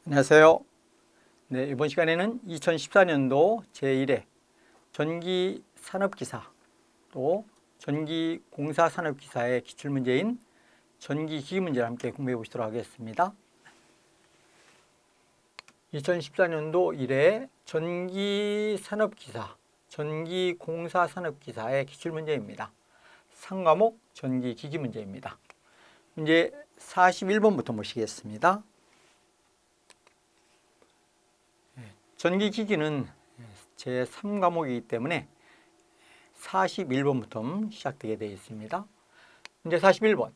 안녕하세요. 네, 이번 시간에는 2014년도 제1회 전기산업기사 또 전기공사산업기사의 기출문제인 전기기기 문제를 함께 공부해 보시도록 하겠습니다. 2014년도 1회 전기산업기사, 전기공사산업기사의 기출문제입니다. 상과목 전기기기 문제입니다. 문제 41번부터 보시겠습니다. 전기기기는 제3과목이기 때문에 41번부터 시작되게 되어 있습니다. 문제 41번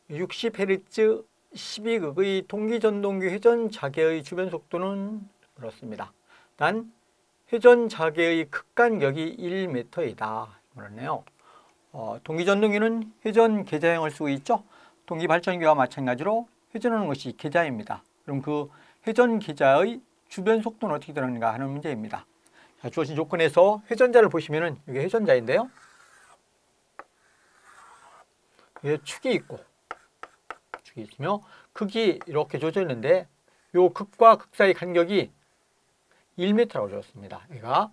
60Hz 12극의 동기전동기 회전자계의 주변속도는 그렇습니다. 단 회전자계의 극간격이 1m이다. 그렇네요. 동기전동기는 회전 계좌형을 쓰고 있죠. 동기발전기와 마찬가지로 회전하는 것이 계좌입니다. 그럼 그 회전 계좌의 주변 속도는 어떻게 되는가 하는 문제입니다. 자, 주어진 조건에서 회전자를 보시면은 이게 회전자인데요. 여기 축이 있고 축이 있으며 극이 이렇게 조져 있는데 요 극과 극 사이 간격이 1m라고 줬습니다. 얘가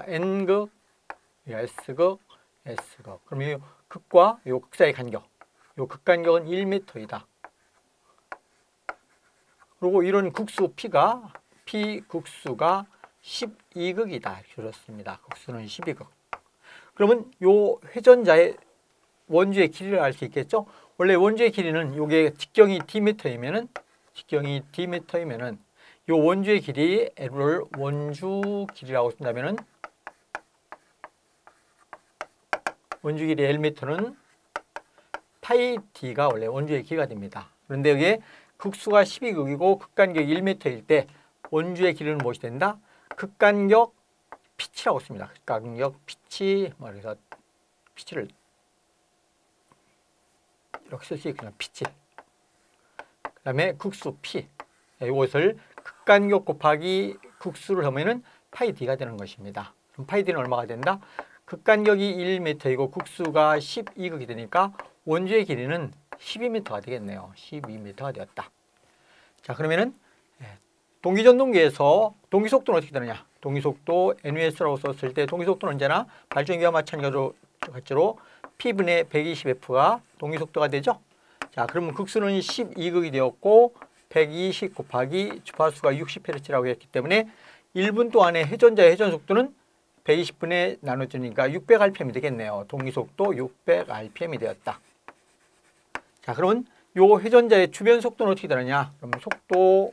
N극, 얘가 S극, S극. 그럼 이 극과 요 극 사이 간격, 요 극 간격은 1m이다. 그리고 이런 국수 P가 P국수가 12극이다. 이렇게 줄였습니다. 국수는 12극. 그러면 요 회전자의 원주의 길이를 알 수 있겠죠? 원래 원주의 길이는 요게 직경이 Dm이면은 요 원주의 길이 L을 원주 길이라고 쓴다면은 원주 길이 Lm는 파이 D가 원래 원주의 길이가 됩니다. 그런데 여기에 극수가 12극이고 극간격이 1m일 때 원주의 길이는 무엇이 된다? 극간격 피치라고 씁니다. 극간격 피치, 그래서 피치를 이렇게 쓸 수 있거든요. 피치. 그 다음에 극수 P. 이것을 극간격 곱하기 극수를 하면은 파이 D가 되는 것입니다. 그럼 파이 D는 얼마가 된다? 극간격이 1m이고 극수가 12극이 되니까 원주의 길이는 12m가 되겠네요. 12m가 되었다. 자, 그러면은 동기전동기에서 동기속도는 어떻게 되느냐? 동기속도 NVS라고 썼을 때 동기속도는 언제나 발전기와 마찬가지로 P분의 120F가 동기속도가 되죠? 자, 그러면 극수는 12극이 되었고 120 곱하기 주파수가 60Hz라고 했기 때문에 1분 동안의 회전자의 회전속도는 120분에 나눠주니까 600rpm이 되겠네요. 동기속도 600rpm이 되었다. 자, 그러면 요 회전자의 주변 속도는 어떻게 되느냐? 그러면 속도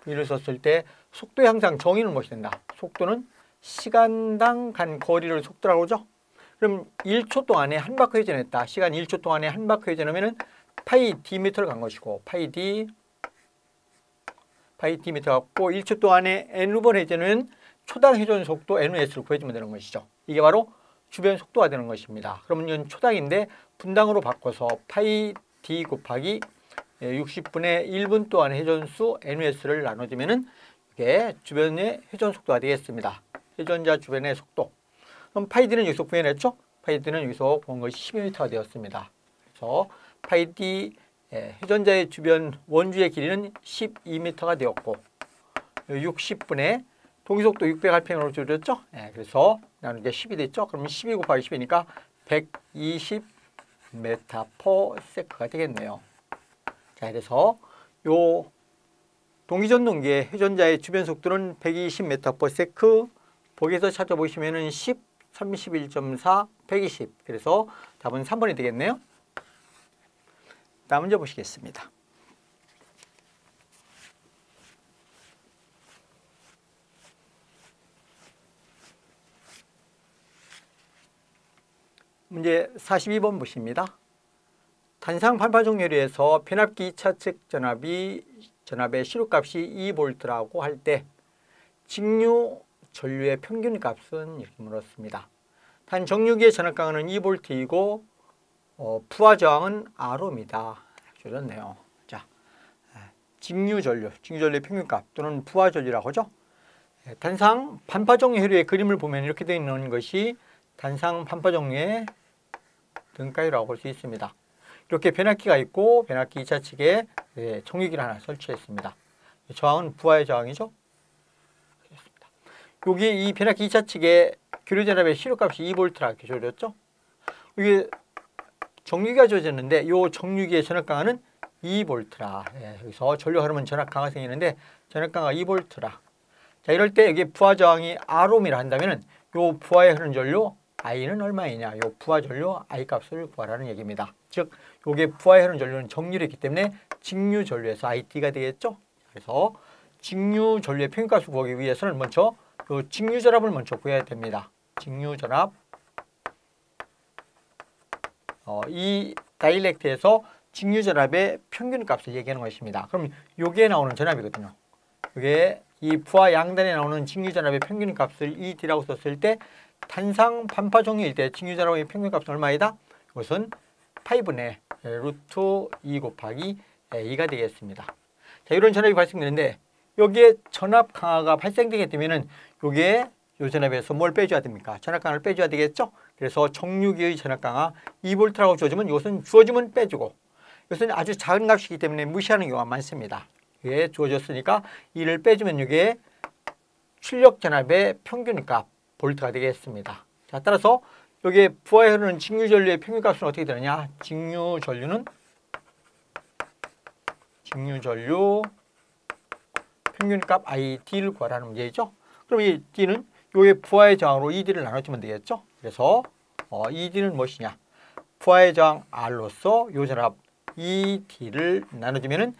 V를 썼을 때 속도의 항상 정의는 무엇이 된다? 속도는 시간당 간 거리를 속도라고 그러죠? 그럼 1초 동안에 한 바퀴 회전했다. 시간 1초 동안에 한 바퀴 회전하면은 파이 Dm를 간 것이고 파이 Dm 갖고 1초 동안에 N번 회전은 초당 회전 속도 NS를 구해주면 되는 것이죠. 이게 바로 주변 속도가 되는 것입니다. 그러면 이건 초당인데 분당으로 바꿔서 파이 D 곱하기 60분의 1분 동안의 회전수 NS를 나눠주면은 이게 주변의 회전 속도가 되겠습니다. 회전자 주변의 속도. 그럼 파이 D는 여기서 구해냈죠? 파이 D는 여기서 구한 것이 12m가 되었습니다. 그래서 파이 D 회전자의 주변 원주의 길이는 12m가 되었고 60분의 동기속도 600rpm으로 줄였죠? 그래서 나누기가 10이 됐죠? 그러면 12 곱하기 10이니까 120m/s가 되겠네요. 자, 그래서 요 동기전동기의 회전자의 주변 속도는 120m/s. 보기에서 찾아보시면은 10, 31.4, 120. 그래서 답은 3번이 되겠네요. 다음 문제 보시겠습니다. 문제 42번 보십니다. 단상 판파종 요리에서 변압기 2차 측 전압의 시료값이 2V라고 할 때 직류 전류의 평균 값은 이렇게 물었습니다. 단 정류기의 전압 강하는 2V이고 부하 저항은 R호입니다. 줄였네요. 자, 직류 전류의 평균 값 또는 부하 전류라고 하죠. 단상 판파종 요리의 그림을 보면 이렇게 되어 있는 것이 단상 판파종류의 등가위라고 볼 수 있습니다. 이렇게 변압기가 있고 변압기 2차 측에 네, 정유기를 하나 설치했습니다. 저항은 부하의 저항이죠. 여기 이 변압기 2차 측에 교류전압의 시료값이 2V라 이렇게 줘졌죠. 이게 정유기가 주어졌는데 이 정유기의 전압 강하는 2V라. 예, 여기서 전류 흐르면 전압 강화 생기는데 전압 강화 2V라. 자, 이럴 때 여기 부하 저항이 R옴이라 한다면은 요 부하에 흐르는 전류 I는 얼마이냐? 요 부하 전류 I 값을 구하라는 얘기입니다. 즉, 요게 부하에 흐르는 전류는 정유이기 때문에 직류 전류에서 IT가 되겠죠. 그래서 직류 전류의 평균값을 구하기 위해서는 먼저 요 직류 전압을 먼저 구해야 됩니다. 직류 전압. 이 다이렉트에서 직류 전압의 평균값을 얘기하는 것입니다. 그럼 요게 나오는 전압이거든요. 요게 이 부하 양단에 나오는 직류 전압의 평균값을 ED라고 썼을 때 단상 반파 종류일 때 직류 전압의 평균값은 얼마이다? 이것은 파이분의 루트 2 곱하기 A가 되겠습니다. 자, 이런 전압이 발생되는데 여기에 전압 강화가 발생되게 되면은 요게 요 전압에서 뭘 빼줘야 됩니까? 전압 강화를 빼줘야 되겠죠? 그래서 정유기의 전압 강화 2V라고 주어지면 이것은 주어지면 빼주고 이것은 아주 작은 값이기 때문에 무시하는 경우가 많습니다. 이게 주어졌으니까 이를 빼주면 이게 출력 전압의 평균값 볼트가 되겠습니다. 자, 따라서 여기에 부하에 흐르는 직류 전류의 평균값은 어떻게 되느냐? 직류 전류 평균값 ID를 구하라는 문제이죠. 그럼 이 D는 요의 부하의 저항으로 ED를 나눠주면 되겠죠. 그래서 ED는 무엇이냐? 부하의 저항 R로서 요 전압 ED를 나눠주면은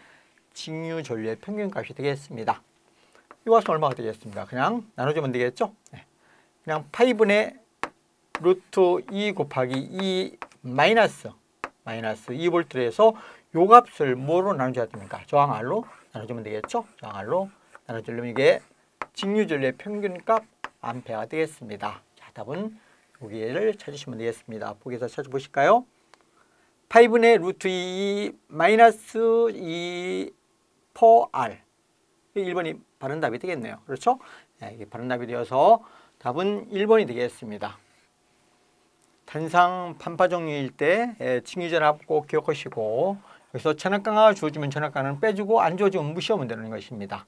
직류 전류의 평균값이 되겠습니다. 이 값은 얼마가 되겠습니까? 그냥 나눠주면 되겠죠. 네. 그냥 파이분의 루트 2 곱하기 2 마이너스 2V를 해서 요 값을 뭐로 나눠줘야 됩니까? 저항 R로 나눠주면 되겠죠. 저항 R로 나눠주려면 이게 직류 전류의 평균값 암페어가 되겠습니다. 자, 답은 여기를 찾으시면 되겠습니다. 보기에서 찾아보실까요? 파이분의 루트 2 마이너스 2 퍼 R 1번이 바른 답이 되겠네요. 그렇죠? 네, 이게 바른 답이 되어서 답은 1번이 되겠습니다. 단상 반파 종류일 때 직류 전압 꼭 기억하시고 여기서 전압 강화가 주어지면 전압 강화는 빼주고 안 주어지면 무시하면 되는 것입니다.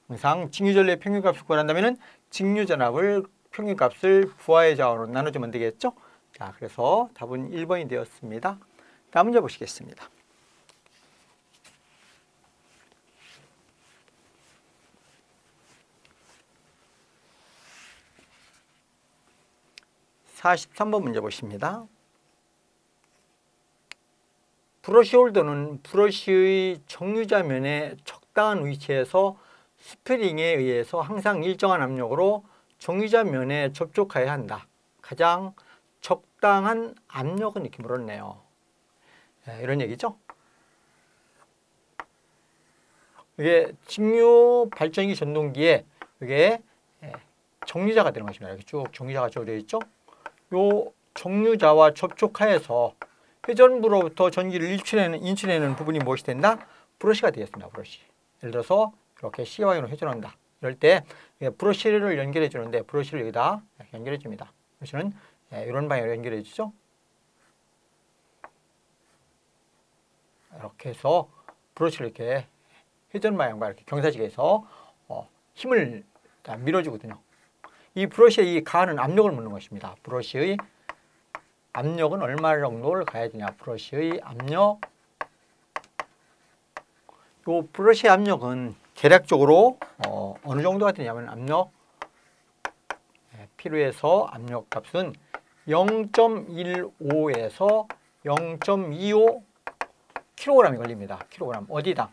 항상 직류 전류의 평균값을 구한다면은 직류 전압을 평균값을 부하의 저항으로 나눠주면 되겠죠? 자, 그래서 답은 1번이 되었습니다. 다음 문제 보시겠습니다. (43번) 문제 보십니다. 브러쉬 홀더는 브러쉬의 정유자면에 적당한 위치에서 스프링에 의해서 항상 일정한 압력으로 정유자면에 접촉하여야 한다. 가장 적당한 압력은 이렇게 물었네요. 이런 얘기죠. 이게 직류 발전기 전동기에 이게 정유자가 되는 것입니다. 이렇게 쭉 정유자가 되어 있죠. 요 정유자와 접촉하여서 회전부로부터 전기를 인출해내는 부분이 무엇이 된다? 브러쉬가 되겠습니다. 브러쉬. 예를 들어서 이렇게 C방향으로 회전한다. 이럴 때 브러쉬를 연결해 주는데 브러쉬를 여기다 연결해 줍니다. 브러쉬는 이런 방향으로 연결해 주죠. 이렇게 해서 브러쉬를 이렇게 회전 방향과 이렇게 경사지게해서 힘을 밀어주거든요. 이 브러쉬의 이 가하는 압력을 묻는 것입니다. 브러쉬의 압력은 얼마 정도를 가야 되냐? 브러쉬의 압력. 요 브러쉬의 압력은 대략적으로 어느 정도가 되냐면 압력 필요해서 압력 값은 0.15에서 0.25 kg이 걸립니다. kg 어디당?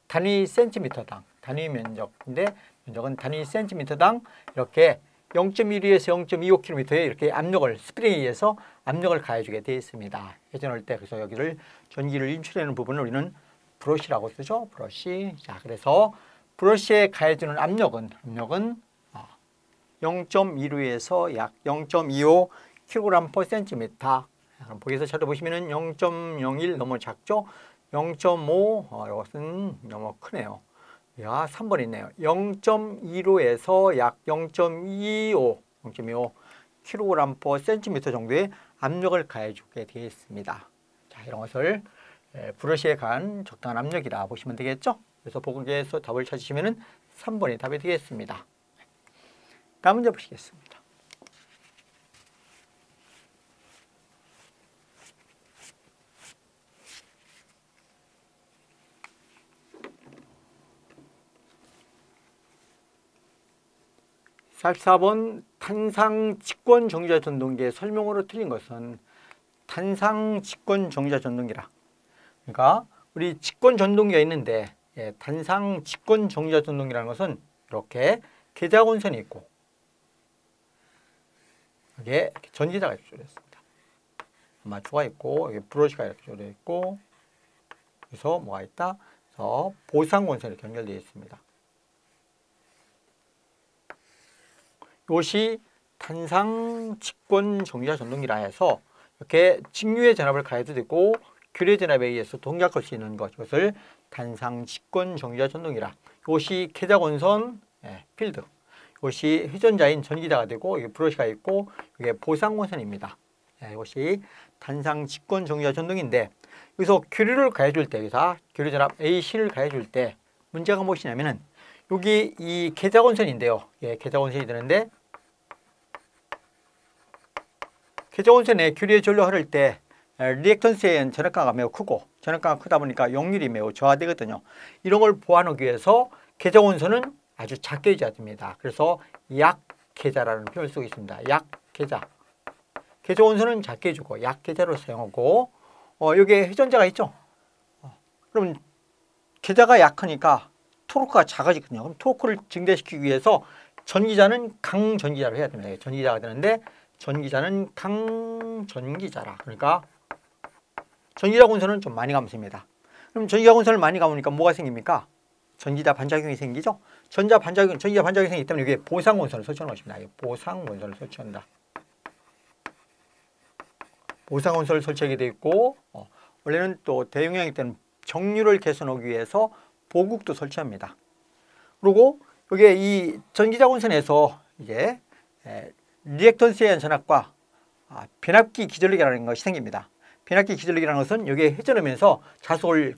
단위 센티미터당 단위 면적인데 면적은 단위 센티미터당 이렇게 0.12에서 0.25km에 이렇게 압력을 스프링에 의해서 압력을 가해주게 되어 있습니다. 회전할 때 그래서 여기를 전기를 인출하는 부분을 우리는 브러쉬라고 쓰죠. 브러쉬. 자, 그래서 브러쉬에 가해주는 압력은 0.12에서 약 0.25 kg/cm. 그럼 보기에서 찾아보시면은 0.01 너무 작죠. 0.5 이것은 너무 크네요. 야, 3번 있네요. 0.15에서 약 0.25 kg/cm 정도의 압력을 가해주게 되어 있습니다. 자, 이런 것을 브러쉬에 간 적당한 압력이라 보시면 되겠죠. 그래서 보기에서 답을 찾으시면 3번이 답이 되겠습니다. 다음 문제 보시겠습니다. (44번) 탄상 직권 정지자 전동기의 설명으로 틀린 것은 탄상 직권 정지자 전동기라. 그러니까 우리 직권 전동기가 있는데 탄상 직권 정지자 전동기라는 것은 이렇게 계자곤선이 있고 여기에 전기자가 이렇게 조려 있습니다. 아마추어가 있고 여기 브러쉬가 이렇게 조려 있고 그래서 뭐가 있다? 그래서 보상곤선이 연결되어 있습니다. 이것이 탄상 직권 정지자 전동기라 해서 이렇게 직류의 전압을 가해도 되고 교류의 전압에 의해서 동작할 수 있는 것, 이것을 탄상 직권 정지자 전동기라. 이것이 계자곤선 필드, 이것이 회전자인 전기자가 되고 여기 브러쉬가 있고 이게 보상곤선입니다. 이것이 탄상 직권 정지자 전동인데 여기서 교류를 가해줄 때, 여기서 교류 전압 AC를 가해줄 때 문제가 무엇이냐면은 여기 이 계자곤선인데요. 계자곤선이 되는데 계자곤선에 교류의 전류가 흐를 때 리액턴스에 의한 전압가가 매우 크고 전압가가 크다 보니까 용률이 매우 저하되거든요. 이런 걸 보완하기 위해서 계자곤선은 아주 작게 해줘야 됩니다. 그래서 약계자라는 표현을 쓰고 있습니다. 약계자. 계자곤선은 작게 해주고 약계자로 사용하고 여기에 회전자가 있죠. 그럼 계자가 약하니까 토르크가 작아지거든요. 그럼 토르크를 증대시키기 위해서 전기자는 강전기자로 해야 됩니다. 전기자가 되는데 전기자는 강전기자라. 그러니까 전기자 곤선은 좀 많이 감습니다. 그럼 전기자 곤선을 많이 감으니까 뭐가 생깁니까? 전기자 반작용이 생기죠. 전기자 반작용이 생기기 때문에 여기에 보상곤선을 설치하는 것입니다. 보상곤선을 설치한다. 보상곤선을 설치하게 되어 있고 원래는 또 대용량일 때는 정류를 개선하기 위해서 보국도 설치합니다. 그리고 여기에 이 전기자 곤선에서 이제 리액턴스에 의한 전압과 변압기 기전력이라는 것이 생깁니다. 변압기 기전력이라는 것은 여기에 회전하면서 자속을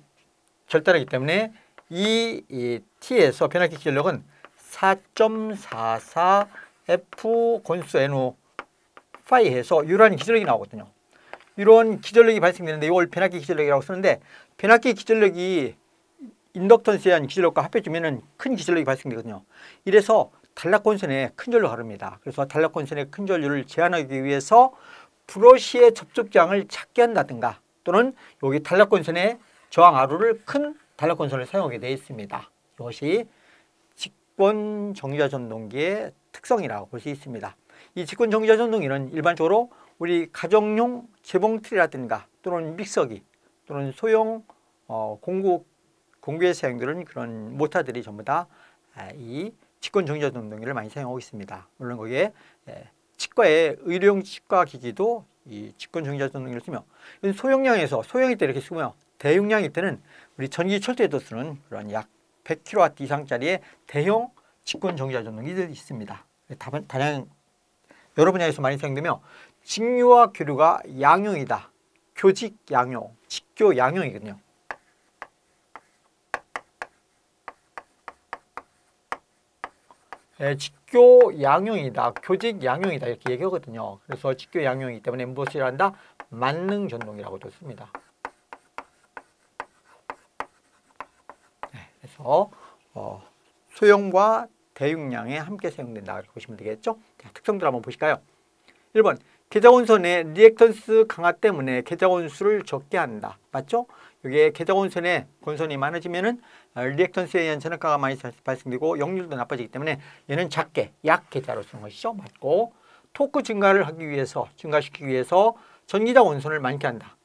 절단하기 때문에 이 T에서 변압기 기전력은 4.44 F 건수 NU 파이 해서 이러한 기전력이 나오거든요. 이런 기전력이 발생되는데 이걸 변압기 기전력이라고 쓰는데 변압기 기전력이 인덕턴스에 의한 기전력과 합해주면 큰 기전력이 발생되거든요. 이래서 단락곤선에 큰 전류가 흐릅니다. 그래서 단락곤선의 큰 전류를 제한하기 위해서 브러쉬의 접촉장을 작게 한다든가 또는 여기 단락곤선의 저항 R를 큰 단락곤선을 사용하게 되어 있습니다. 이것이 직권 정지자 전동기의 특성이라고 볼 수 있습니다. 이 직권 정지자 전동기는 일반적으로 우리 가정용 재봉틀이라든가 또는 믹서기 또는 소형 공구에 사용되는 그런 모터들이 전부 다 이 직권 정지자 전동기를 많이 사용하고 있습니다. 물론 거기에 치과의 의료용 치과 기기도 이 직권 정지자 전동기를 쓰며 소형량에서 소형일 때 이렇게 쓰고요. 대용량일 때는 우리 전기 철도에도 쓰는 그런 약 100kW 이상짜리의 대형 직권 정지자 전동기들이 있습니다. 다량 여러 분야에서 많이 사용되며 직류와 교류가 양용이다. 교직 양용, 직교 양용이거든요. 직교 양용이다, 교직 양용이다 이렇게 얘기하거든요. 그래서 직교 양용이기 때문에 무엇을 한다? 만능 전동이라고도 씁니다. 그래서 소형과 대용량에 함께 사용된다 이렇게 보시면 되겠죠. 자, 특성들 한번 보실까요? 1번 계자곤선의 리액턴스 강화 때문에 계자곤수를 적게 한다. 맞죠? 여기에 계자곤선에 곤선이 많아지면은 리액턴스에 의한 전압가가 많이 발생되고 역률도 나빠지기 때문에 얘는 작게 약계자로 쓰는 것이죠. 맞고 토크 증가시키기 위해서 전기자 곤선을 많게 한다.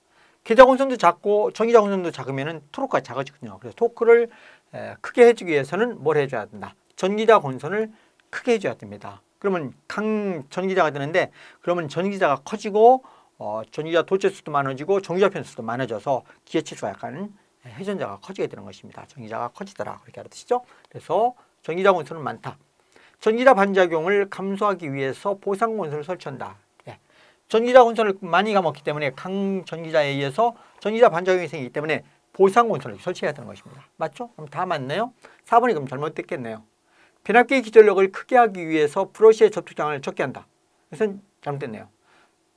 계자곤선도 작고 전기자 곤선도 작으면은 토크가 작아지거든요. 그래서 토크를 크게 해주기 위해서는 뭘 해줘야 된다? 전기자 곤선을 크게 해줘야 됩니다. 그러면 강전기자가 되는데 그러면 전기자가 커지고 전기자 도체수도 많아지고 전기자 편수도 많아져서 기계치수가 약간 회전자가 커지게 되는 것입니다. 전기자가 커지더라 그렇게 알아두시죠. 그래서 전기자 곤선은 많다. 전기자 반작용을 감소하기 위해서 보상곤선을 설치한다. 전기자 혼선을 많이 감았기 때문에 강전기자에 의해서 전기자 반작용이 생기기 때문에 보상 혼선을 설치해야 되는 것입니다. 맞죠? 그럼 다 맞네요. 4번이 그럼 잘못됐겠네요. 변압기의 기전력을 크게 하기 위해서 브러쉬의 접촉장을 적게 한다. 이것은 잘못됐네요.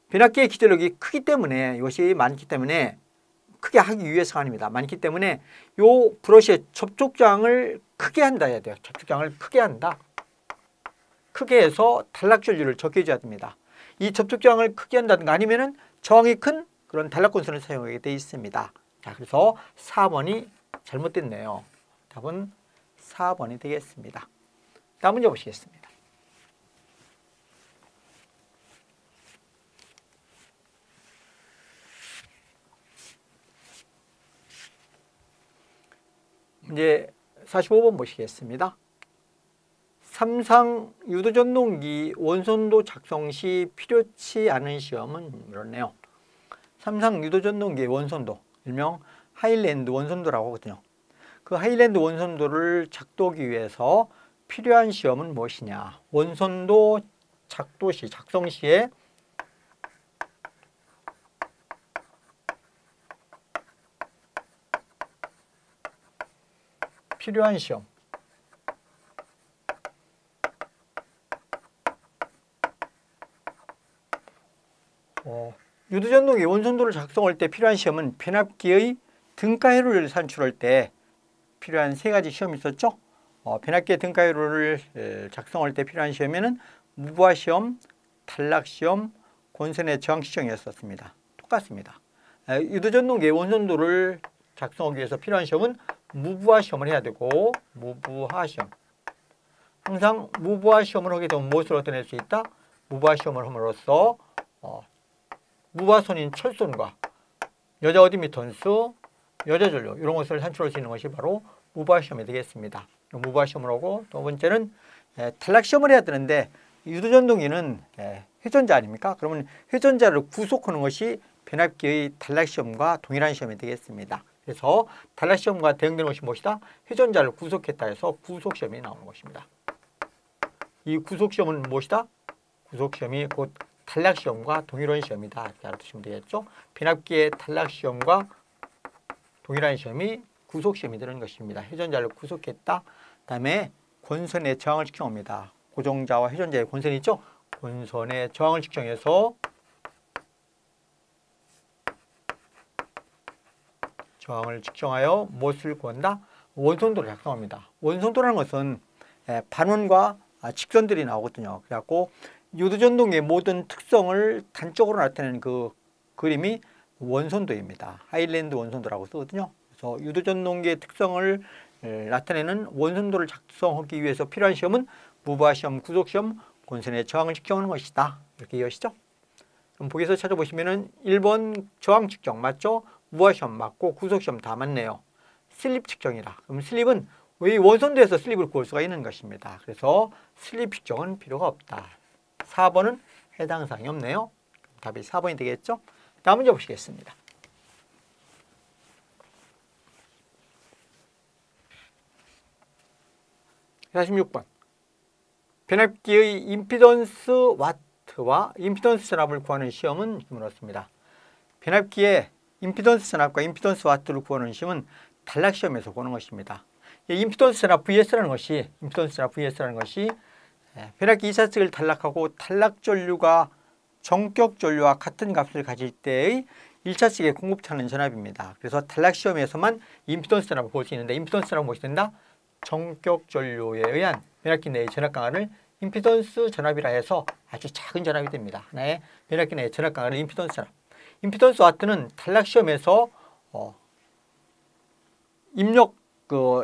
변압기의 기전력이 크기 때문에 이것이 많기 때문에 크게 하기 위해서가 아닙니다. 많기 때문에 요 브러쉬의 접촉장을 크게 한다 해야 돼요. 접촉장을 크게 한다. 크게 해서 단락전류를 적게 해줘야 됩니다. 이 접촉장을 크게 한다든가 아니면은 저항이 큰 그런 단락건선을 사용하게 되어 있습니다. 자, 그래서 4번이 잘못됐네요. 답은 4번이 되겠습니다. 다음 문제 보시겠습니다. 문제 45번 보시겠습니다. 삼상 유도전동기 원선도 작성 시 필요치 않은 시험은 이렇네요. 삼상 유도전동기의 원선도, 일명 하일랜드 원선도라고 하거든요. 그 하일랜드 원선도를 작동하기 위해서 필요한 시험은 무엇이냐? 원선도 작동 시, 작성 시에 필요한 시험. 유도전동기 원선도를 작성할 때 필요한 시험은 변압기의 등가회로를 산출할 때 필요한 세 가지 시험이 있었죠. 변압기의 등가회로를 작성할 때 필요한 시험에는 무부하 시험, 단락 시험, 권선의 저항 시험이었습니다. 똑같습니다. 유도전동기의 원선도를 작성하기 위해서 필요한 시험은 무부하 시험을 해야 되고, 무부하 시험. 항상 무부하 시험을 하게 되면 무엇을 얻어낼 수 있다? 무부하 시험을 함으로써 무부하선인 철선과 여자 어드미턴스, 여자 전류 이런 것을 산출할 수 있는 것이 바로 무부하 시험이 되겠습니다. 무부하 시험을 하고 두 번째는 단락 시험을 해야 되는데 유도전동기는 회전자 아닙니까? 그러면 회전자를 구속하는 것이 변압기의 단락 시험과 동일한 시험이 되겠습니다. 그래서 단락 시험과 대응되는 것이 무엇이다? 회전자를 구속했다 해서 구속 시험이 나오는 것입니다. 이 구속 시험은 무엇이다? 구속 시험이 곧 단락 시험과 동일한 시험이다. 이렇게 알아두시면 되겠죠. 변압기의 단락 시험과 동일한 시험이 구속 시험이 되는 것입니다. 회전자를 구속했다. 그다음에 권선의 저항을 측정합니다. 고정자와 회전자의 권선이 있죠. 권선의 저항을 측정해서 저항을 측정하여 무엇을 구한다? 원선도를 작성합니다. 원선도라는 것은 반원과 직선들이 나오거든요. 그래갖고 유도전동기의 모든 특성을 단적으로 나타내는 그 그림이 원선도입니다. 하일랜드 원선도라고 쓰거든요. 그래서 유도전동기의 특성을 나타내는 원선도를 작성하기 위해서 필요한 시험은 무부하 시험, 구속 시험, 권선의 저항을 측정하는 것이다. 이렇게 이해하시죠? 그럼 보기에서 찾아보시면은 1번 저항 측정 맞죠? 무부하 시험 맞고 구속 시험 다 맞네요. 슬립 측정이라. 그럼 슬립은 이 원선도에서 슬립을 구할 수가 있는 것입니다. 그래서 슬립 측정은 필요가 없다. 4번은 해당 사항이 없네요. 답이 4번이 되겠죠? 다음 문제 보시겠습니다. 자, 46번. 변압기의 임피던스 와트와 임피던스 전압을 구하는 시험은 물었습니다. 변압기의 임피던스 전압과 임피던스 와트를 구하는 시험은 단락 시험에서 구하는 것입니다. 임피던스 전압 VS라는 것이 변압기 2차측을 단락하고 단락 전류가 정격 전류와 같은 값을 가질 때의 1차측에 공급하는 전압입니다. 그래서 단락 시험에서만 임피던스 전압을 볼 수 있는데 임피던스 전압은 무엇이 된다? 정격 전류에 의한 변압기 내의 전압 강화를 임피던스 전압이라 해서 아주 작은 전압이 됩니다. 하나의 변압기 내의 전압 강화를 임피던스 전압. 임피던스 와트는 단락 시험에서 입력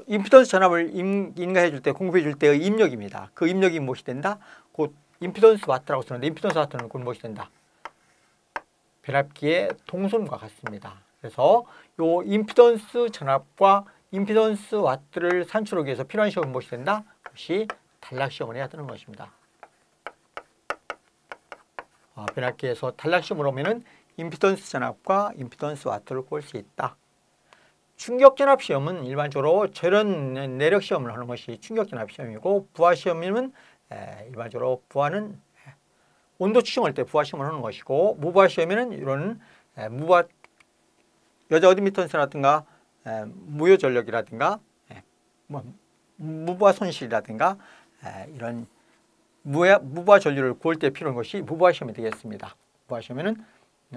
임피던스 전압을 인가해 줄 때, 공급해 줄 때의 입력입니다. 그 입력이 무엇이 된다? 곧 임피던스 와트라고 쓰는데 임피던스 와트는 곧 무엇이 된다? 변압기의 동선과 같습니다. 그래서 요 임피던스 전압과 임피던스 와트를 산출하기 위해서 필요한 시험은 무엇이 된다? 그것이 단락 시험을 해야 되는 것입니다. 변압기에서 단락 시험을 하면은 임피던스 전압과 임피던스 와트를 구할 수 있다. 충격전압 시험은 일반적으로 절연 내력 시험을 하는 것이 충격전압 시험이고 부하 시험은 일반적으로 부하는 온도 추정할 때 부하 시험을 하는 것이고, 무부하 시험에는 이런 무부하 여자 어드미턴스라든가 무효 전력이라든가 뭐 무부하 손실이라든가 이런 무부하 전류를 구할 때 필요한 것이 무부하 시험이 되겠습니다. 무부하 시험에는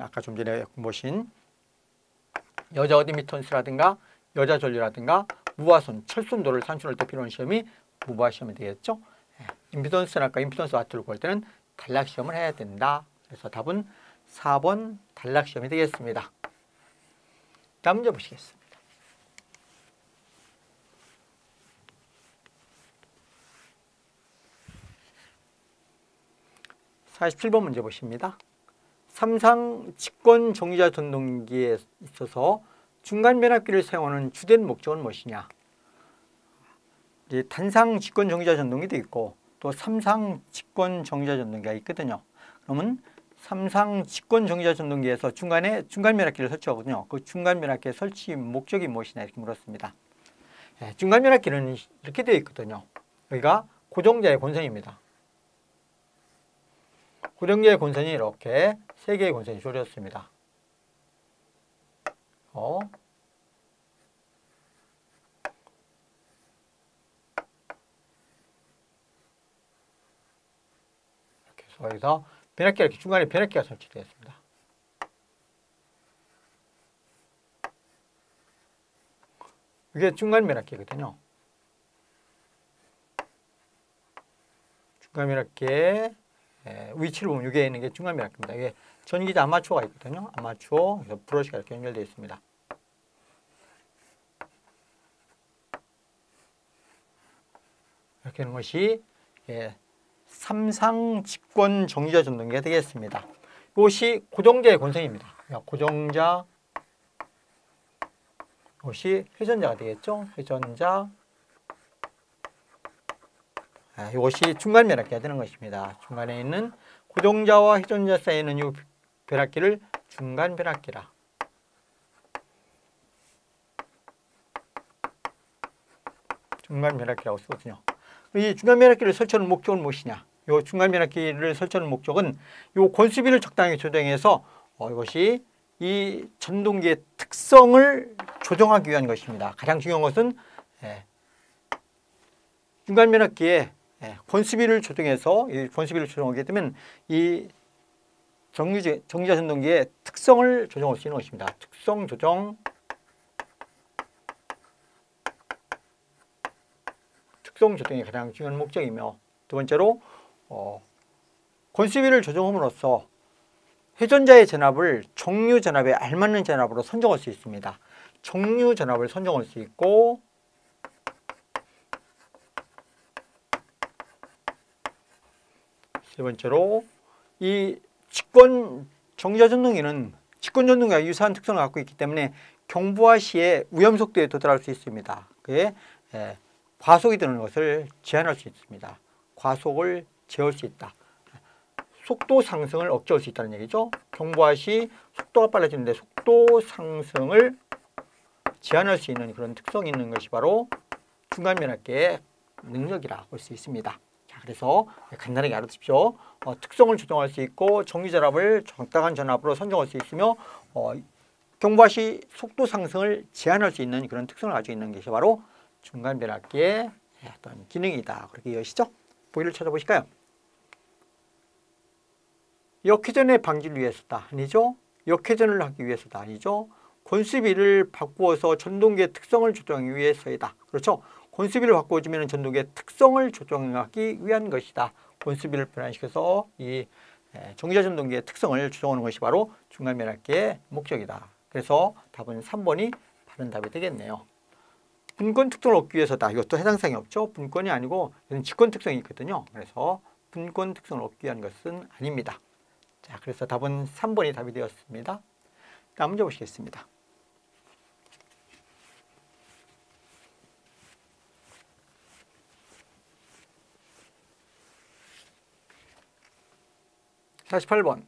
아까 좀 전에 보신 여자 어드미턴스라든가 여자 전류라든가 무부하선, 철순도를 산출할 때 필요한 시험이 무부하 시험이 되겠죠. 임피던스나 아까 임피던스 와트를 구할 때는 단락 시험을 해야 된다. 그래서 답은 4번 단락 시험이 되겠습니다. 다음 문제 보시겠습니다. 47번 문제 보십니다. 삼상 직권 정지자 전동기에 있어서 중간 변압기를 사용하는 주된 목적은 무엇이냐? 이제 단상 직권 정지자 전동기도 있고 또 삼상 직권 정지자 전동기가 있거든요. 그러면 삼상 직권 정지자 전동기에서 중간에 중간 변압기를 설치하거든요. 그 중간 변압기의 설치 목적이 무엇이냐 이렇게 물었습니다. 중간 변압기는 이렇게 되어 있거든요. 여기가 고정자의 권선입니다. 고정자의 권선이 이렇게 3개의 권선이 조려졌습니다. 이렇게 해서 여기서 변압기가 이렇게 중간에 변압기가 설치되어 있습니다. 이게 중간 변압기거든요. 중간 변압기의 위치를 보면 여기에 있는 게 중간 변압기입니다. 이게 전기자 아마추어가 있거든요. 아마추어, 그래서 브러쉬가 이렇게 연결되어 있습니다. 이렇게 하는 것이 삼상 직권 정지자 전동기가 되겠습니다. 이것이 고정자의 권선입니다. 고정자, 이것이 회전자가 되겠죠. 회전자, 이것이 중간 변압기가 되는 것입니다. 중간에 있는 고정자와 회전자 사이에 있는 이 변압기를 중간 변압기라. 중간 변압기라고 쓰거든요. 이 중간 변압기를 설치하는 목적은 무엇이냐? 이 중간 변압기를 설치하는 목적은 이 권수비를 적당히 조정해서 이것이 이 전동기의 특성을 조정하기 위한 것입니다. 가장 중요한 것은 중간 변압기의 권수비를 조정해서 이 권수비를 조정하게 되면 이 정지자 전동기의 특성을 조정할 수 있는 것입니다. 특성 조정, 특성 조정이 가장 중요한 목적이며, 두 번째로 권수비를 조정함으로써 회전자의 전압을 정류 전압에 알맞는 전압으로 선정할 수 있습니다. 정류 전압을 선정할 수 있고, 세 번째로 이 직권 정지자 전동기는 직권 전동기와 유사한 특성을 갖고 있기 때문에 경부하 시에 위험 속도에 도달할 수 있습니다. 그에 과속이 되는 것을 제한할 수 있습니다. 과속을 제어할 수 있다. 속도 상승을 억제할 수 있다는 얘기죠. 경부하 시 속도가 빨라지는데 속도 상승을 제한할 수 있는 그런 특성이 있는 것이 바로 중간 변압기의 능력이라 볼 수 있습니다. 자, 그래서 간단하게 알아두십시오. 특성을 조정할 수 있고 정지 전압을 적당한 전압으로 선정할 수 있으며 경부하 시 속도 상승을 제한할 수 있는 그런 특성을 가지고 있는 것이 바로 중간 변압기의 어떤 기능이다. 그렇게 이해하시죠? 보기를 찾아보실까요? 역회전의 방지를 위해서다. 아니죠? 역회전을 하기 위해서다. 아니죠? 권수비를 바꾸어서 전동기의 특성을 조정하기 위해서이다. 그렇죠? 권수비를 바꿔주면 전동기의 특성을 조정하기 위한 것이다. 권수비를 변환시켜서 이 정지자 전동기의 특성을 조정하는 것이 바로 중간 변압기의 목적이다. 그래서 답은 3번이 바른 답이 되겠네요. 분권 특성을 얻기 위해서다. 이것도 해당 사항이 없죠. 분권이 아니고 직권 특성이 있거든요. 그래서 분권 특성을 얻기 위한 것은 아닙니다. 자, 그래서 답은 3번이 답이 되었습니다. 다음 문제 보시겠습니다. (48번)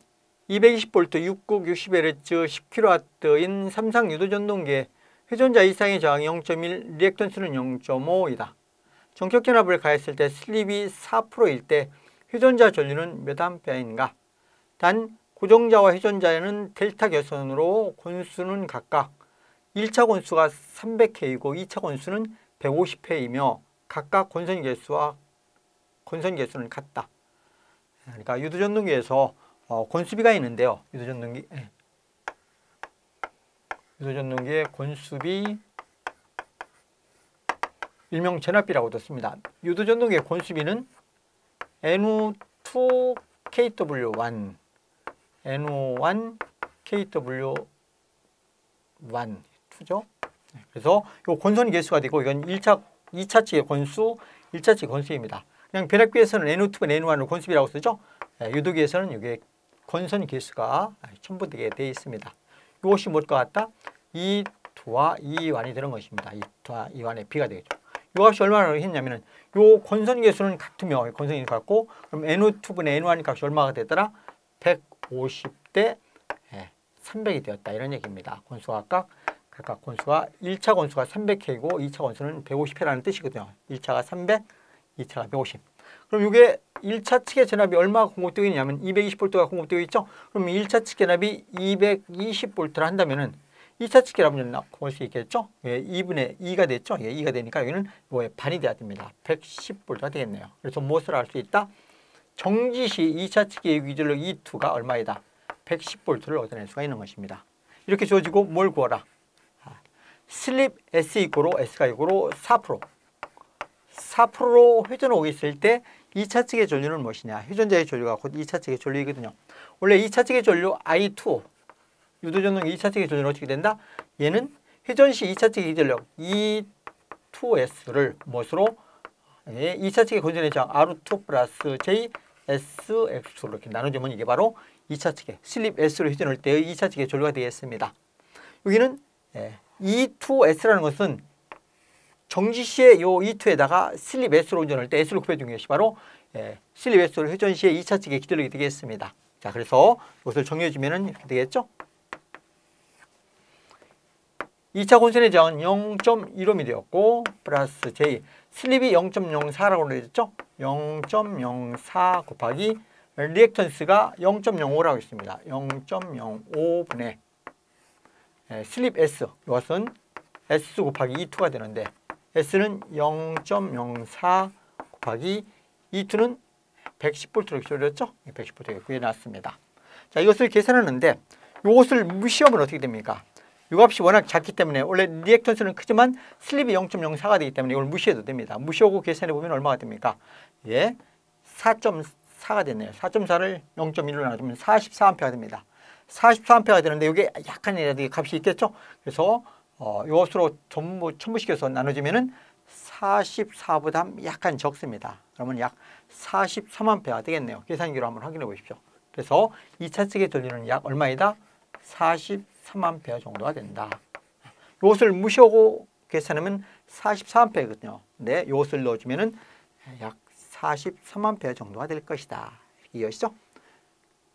220V 6국 60Hz 10kW인 삼상 유도전동기의 회전자 이상의 저항이 0.1, 리액턴스는 0.5이다. 정적 견압을 가했을 때 슬립이 4%일 때 회전자 전류는 몇 암페어인가? 단 고정자와 회전자에는 델타 개선으로 권수는 각각 1차 권수가 300회이고 2차 권수는 150회이며 각각 권선 개수와 권선 개수는 같다. 그러니까 유도전동기에서 권수비가 있는데요. 유도전동기의 권수비 일명 전압비라고도 씁니다. 유도전동기의 권수비는 NO2KW1 NO1KW1 2죠. 그래서 이 권선 개수가 되고 이건 2차 측의 권수, 1차 측의 권수입니다. 그냥 변압기에서는 NO2는 NO1을 권수비라고 쓰죠. 유도기에서는 이게 권선 개수가 첨부되게 되어 있습니다. 이것이 뭘 것 같다? 2,2와 2,1이 되는 것입니다. 2,2와 2,1의 비가 되겠죠. 이 값이 얼마나 했냐면은 요 권선 개수는 같으며 권선이 같고 그럼 NO2분의 NO1 값이 얼마가 되더라? 150대 300이 되었다. 이런 얘기입니다. 권수가 각각 권수가 1차 권수가 300회이고 2차 권수는 150회라는 뜻이거든요. 1차가 300, 2차가 150. 그럼 이게 1차 측의 전압이 얼마가 공급되고 있냐면 220V가 공급되고 있죠. 그럼 1차 측 전압이 220V를 한다면은 2차 측 전압은 볼 수 있겠죠. 2분의 2가 됐죠. 2가 되니까 여기는 이거의 반이 돼야 됩니다. 110V가 되겠네요. 그래서 무엇을 알 수 있다? 정지시 2차 측의 유기전력 E2가 얼마이다? 110V를 얻어낼 수가 있는 것입니다. 이렇게 주어지고 뭘 구하라? 슬립 S가 이고로 4%. 4%로 회전을 오게 있을 때 2차 측의 전류는 무엇이냐? 회전자의 전류가 곧 2차 측의 전류이거든요. 원래 2차 측의 전류 I2, 유도전동기 2차 측의 전류는 어떻게 된다? 얘는 회전시 2차 측의 전력 E2S를 무엇으로? 2차 측의 건전의 저항 R2 플러스 J SX로 이렇게 나눠주면 이게 바로 2차 측의 슬립 S로 회전할 때의 2차 측의 전류가 되겠습니다. 여기는 E2S라는 것은 정지시에 요 E2에다가 슬립 S로 운전할 때 S로 곱해준 것이 바로 슬립 S로 회전 시에 2차 측의 기전력이 되겠습니다. 자, 그래서 이것을 정리해주면 이렇게 되겠죠. 2차 권선의 저항은 0.15mm 되었고 플러스 J 슬립이 0.04라고 그랬죠. 0.04 곱하기 리액턴스가 0.05라고 했습니다. 0.05분의 슬립 S, 이것은 S 곱하기 E2가 되는데 S는 0.04 곱하기 E2는 110V로 줄였죠. 110V가 구해놨습니다. 자, 이것을 계산하는데 이것을 무시하면 어떻게 됩니까? 이 값이 워낙 작기 때문에 원래 리액턴스는 크지만 슬립이 0.04가 되기 때문에 이걸 무시해도 됩니다. 무시하고 계산해보면 얼마가 됩니까? 4.4가 됐네요. 4.4를 0.1로 나눠주면 44A가 됩니다. 44A가 되는데 이게 약간이라도 값이 있겠죠? 그래서 이것으로 전부 첨부시켜서 나눠주면은 44보다 약간 적습니다. 그러면 약 43A가 되겠네요. 계산기로 한번 확인해 보십시오. 그래서 2차 측의 전류는 약 얼마이다? 43A 정도가 된다. 이것을 무시하고 계산하면 44A거든요. 근데 이것을 넣어주면은 약 43A 정도가 될 것이다. 이해하시죠?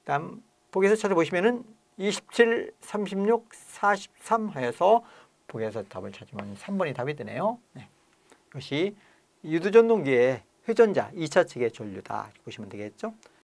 다음 보기에서 찾아보시면은 27, 36, 43 해서 보기에서 답을 찾으면 3번이 답이 되네요. 이것이 유도전동기의 회전자 2차 측의 전류다. 보시면 되겠죠?